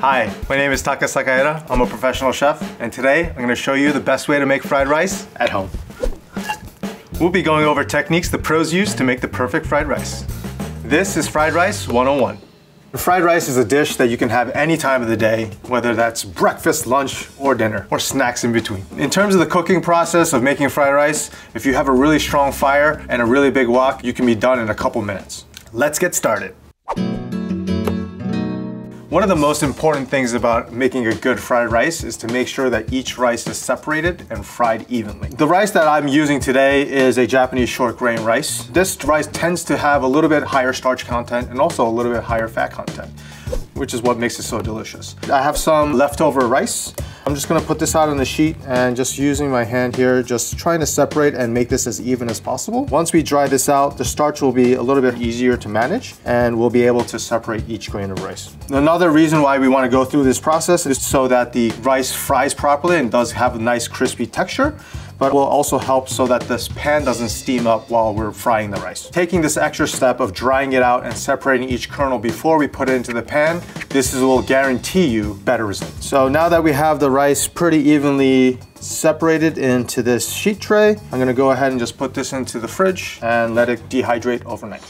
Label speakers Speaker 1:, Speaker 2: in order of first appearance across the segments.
Speaker 1: Hi, my name is Taka Sakaeda. I'm a professional chef, and today I'm going to show you the best way to make fried rice at home. We'll be going over techniques the pros use to make the perfect fried rice. This is Fried Rice 101. Fried rice is a dish that you can have any time of the day, whether that's breakfast, lunch, or dinner, or snacks in between. In terms of the cooking process of making fried rice, if you have a really strong fire and a really big wok, you can be done in a couple minutes. Let's get started. One of the most important things about making a good fried rice is to make sure that each rice is separated and fried evenly. The rice that I'm using today is a Japanese short grain rice. This rice tends to have a little bit higher starch content and also a little bit higher fat content, which is what makes it so delicious. I have some leftover rice. I'm just gonna put this out on the sheet and just using my hand here, just trying to separate and make this as even as possible. Once we dry this out, the starch will be a little bit easier to manage and we'll be able to separate each grain of rice. Another reason why we wanna go through this process is so that the rice fries properly and does have a nice crispy texture, but will also help so that this pan doesn't steam up while we're frying the rice. Taking this extra step of drying it out and separating each kernel before we put it into the pan, this will guarantee you better results. So now that we have the rice pretty evenly separated into this sheet tray, I'm gonna go ahead and just put this into the fridge and let it dehydrate overnight.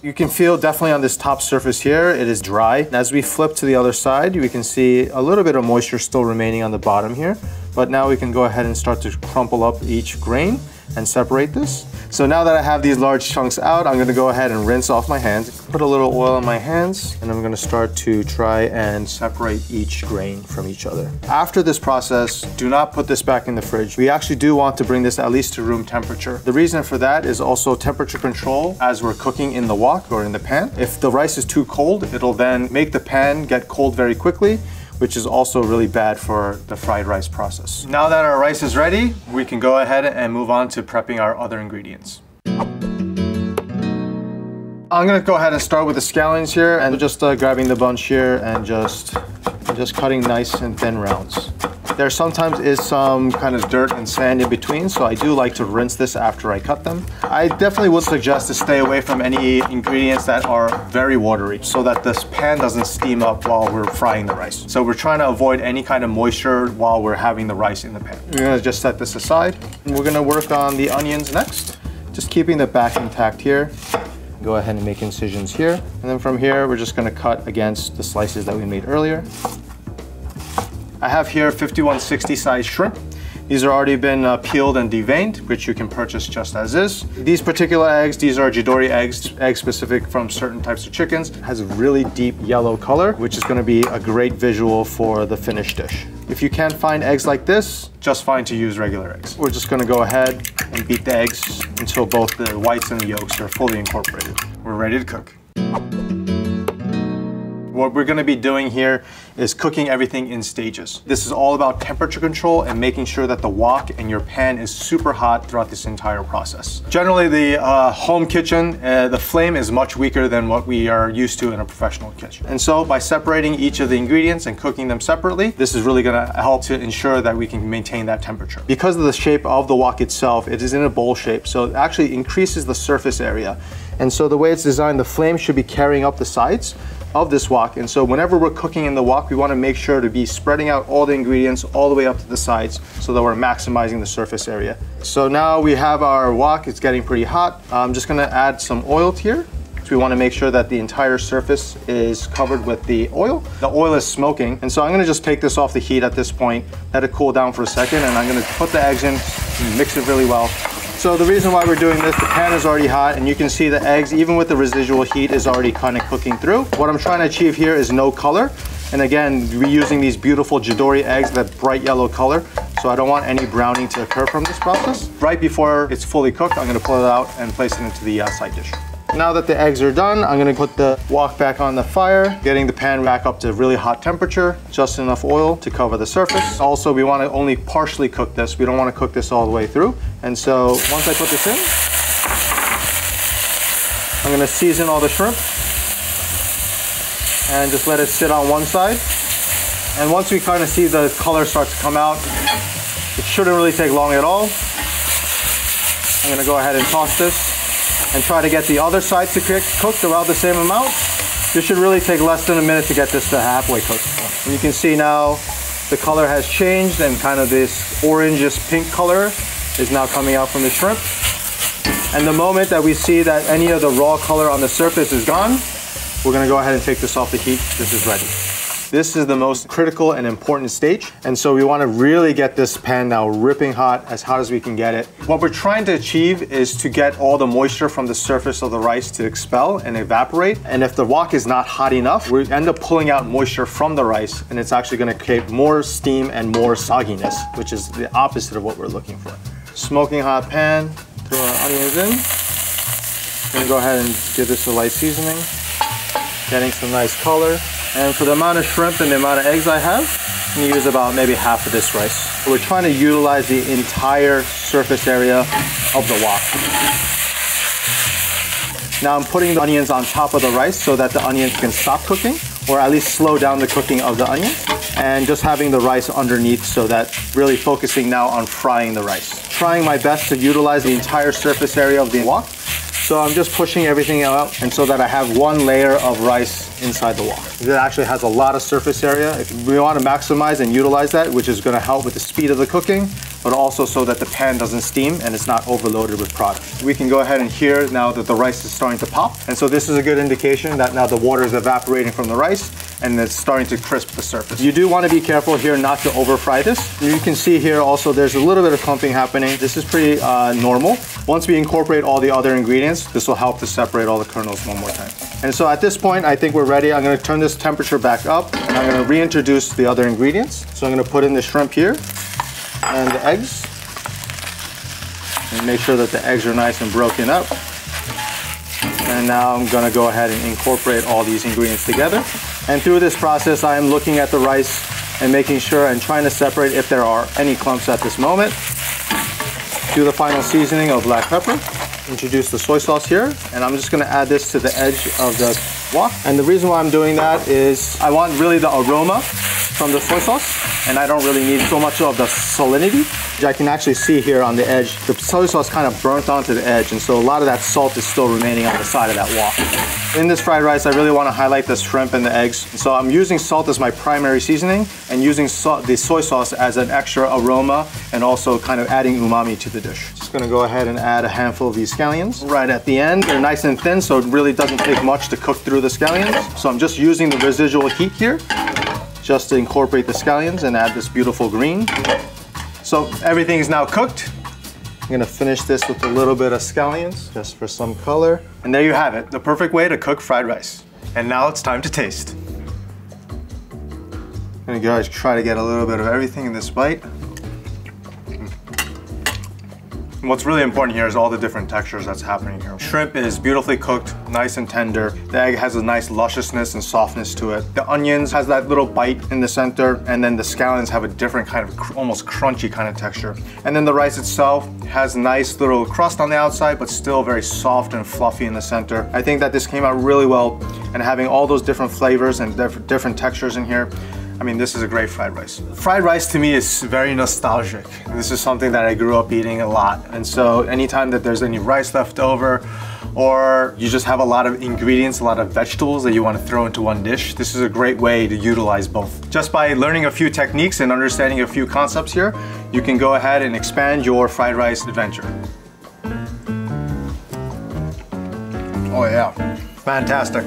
Speaker 1: You can feel definitely on this top surface here, it is dry. As we flip to the other side, we can see a little bit of moisture still remaining on the bottom here. But now we can go ahead and start to crumple up each grain and separate this. So now that I have these large chunks out, I'm gonna go ahead and rinse off my hands. Put a little oil on my hands, and I'm gonna start to try and separate each grain from each other. After this process, do not put this back in the fridge. We actually do want to bring this at least to room temperature. The reason for that is also temperature control as we're cooking in the wok or in the pan. If the rice is too cold, it'll then make the pan get cold very quickly, which is also really bad for the fried rice process. Now that our rice is ready, we can go ahead and move on to prepping our other ingredients. I'm gonna go ahead and start with the scallions here and just grabbing the bunch here and just cutting nice and thin rounds. There sometimes is some kind of dirt and sand in between, so I do like to rinse this after I cut them. I definitely would suggest to stay away from any ingredients that are very watery so that this pan doesn't steam up while we're frying the rice. So we're trying to avoid any kind of moisture while we're having the rice in the pan. We're gonna just set this aside. We're gonna work on the onions next. Just keeping the back intact here. Go ahead and make incisions here. And then from here, we're just gonna cut against the slices that we made earlier. I have here 5160 size shrimp. These are already been peeled and deveined, which you can purchase just as is. These particular eggs, these are Jidori eggs specific from certain types of chickens. It has a really deep yellow color, which is gonna be a great visual for the finished dish. If you can't find eggs like this, just fine to use regular eggs. We're just gonna go ahead and beat the eggs until both the whites and the yolks are fully incorporated. We're ready to cook. What we're gonna be doing here is cooking everything in stages. This is all about temperature control and making sure that the wok and your pan is super hot throughout this entire process. Generally, the home kitchen, the flame is much weaker than what we are used to in a professional kitchen. And so by separating each of the ingredients and cooking them separately, this is really gonna help to ensure that we can maintain that temperature. Because of the shape of the wok itself, it is in a bowl shape, so it actually increases the surface area. And so the way it's designed, the flame should be carrying up the sides of this wok, and so whenever we're cooking in the wok, we want to make sure to be spreading out all the ingredients all the way up to the sides so that we're maximizing the surface area. So now we have our wok, it's getting pretty hot. I'm just going to add some oil here. So we want to make sure that the entire surface is covered with the oil. The oil is smoking, and so I'm going to just take this off the heat at this point, let it cool down for a second, and I'm going to put the eggs in and mix it really well. So the reason why we're doing this, the pan is already hot and you can see the eggs, even with the residual heat, is already kind of cooking through. What I'm trying to achieve here is no color. And again, reusing these beautiful Jidori eggs, that bright yellow color. So I don't want any browning to occur from this process. Right before it's fully cooked, I'm gonna pull it out and place it into the side dish. Now that the eggs are done, I'm gonna put the wok back on the fire, getting the pan back up to really hot temperature, just enough oil to cover the surface. Also, we wanna only partially cook this. We don't wanna cook this all the way through. And so once I put this in, I'm gonna season all the shrimp and just let it sit on one side. And once we kind of see the color start to come out, it shouldn't really take long at all. I'm gonna go ahead and toss this and try to get the other side to cook around the same amount. This should really take less than a minute to get this to halfway cooked. And you can see now the color has changed and kind of this orangish pink color is now coming out from the shrimp. And the moment that we see that any of the raw color on the surface is gone, we're gonna go ahead and take this off the heat. This is ready. This is the most critical and important stage. And so we wanna really get this pan now ripping hot as we can get it. What we're trying to achieve is to get all the moisture from the surface of the rice to expel and evaporate. And if the wok is not hot enough, we end up pulling out moisture from the rice, and it's actually gonna create more steam and more sogginess, which is the opposite of what we're looking for. Smoking hot pan, throw our onions in. I'm gonna go ahead and give this a light seasoning. Getting some nice color. And for the amount of shrimp and the amount of eggs I have, I'm gonna use about maybe half of this rice. We're trying to utilize the entire surface area of the wok. Now I'm putting the onions on top of the rice so that the onions can stop cooking, or at least slow down the cooking of the onions, and just having the rice underneath so that really focusing now on frying the rice. Trying my best to utilize the entire surface area of the wok. So I'm just pushing everything out, and so that I have one layer of rice inside the wok. It actually has a lot of surface area. If we want to maximize and utilize that, which is going to help with the speed of the cooking, but also so that the pan doesn't steam and it's not overloaded with product. We can go ahead and hear now that the rice is starting to pop. And so this is a good indication that now the water is evaporating from the rice and it's starting to crisp the surface. You do want to be careful here not to over fry this. You can see here also there's a little bit of clumping happening. This is pretty normal. Once we incorporate all the other ingredients, this will help to separate all the kernels one more time. And so at this point, I think we're ready. I'm going to turn this temperature back up. And I'm going to reintroduce the other ingredients. So I'm going to put in the shrimp here and the eggs. And make sure that the eggs are nice and broken up. And now I'm going to go ahead and incorporate all these ingredients together. And through this process, I am looking at the rice and making sure and trying to separate if there are any clumps at this moment. Do the final seasoning of black pepper. Introduce the soy sauce here, and I'm just going to add this to the edge of the wok. And the reason why I'm doing that is I want really the aroma from the soy sauce, and I don't really need so much of the salinity. I can actually see here on the edge, the soy sauce kind of burnt onto the edge, and so a lot of that salt is still remaining on the side of that wok. In this fried rice, I really want to highlight the shrimp and the eggs. So I'm using salt as my primary seasoning and using the soy sauce as an extra aroma and also kind of adding umami to the dish. Just going to go ahead and add a handful of these scallions right at the end. They're nice and thin, so it really doesn't take much to cook through the scallions. So I'm just using the residual heat here just to incorporate the scallions and add this beautiful green. So everything is now cooked. I'm gonna finish this with a little bit of scallions just for some color. And there you have it, the perfect way to cook fried rice. And now it's time to taste. I'm gonna guys try to get a little bit of everything in this bite. And what's really important here is all the different textures that's happening here. Shrimp is beautifully cooked, nice and tender. The egg has a nice lusciousness and softness to it. The onions has that little bite in the center, and then the scallions have a different kind of almost crunchy kind of texture. And then the rice itself has nice little crust on the outside, but still very soft and fluffy in the center. I think that this came out really well, and having all those different flavors and different textures in here, I mean, this is a great fried rice. Fried rice to me is very nostalgic. This is something that I grew up eating a lot. And so anytime that there's any rice left over, or you just have a lot of ingredients, a lot of vegetables that you want to throw into one dish, this is a great way to utilize both. Just by learning a few techniques and understanding a few concepts here, you can go ahead and expand your fried rice adventure. Oh yeah, fantastic.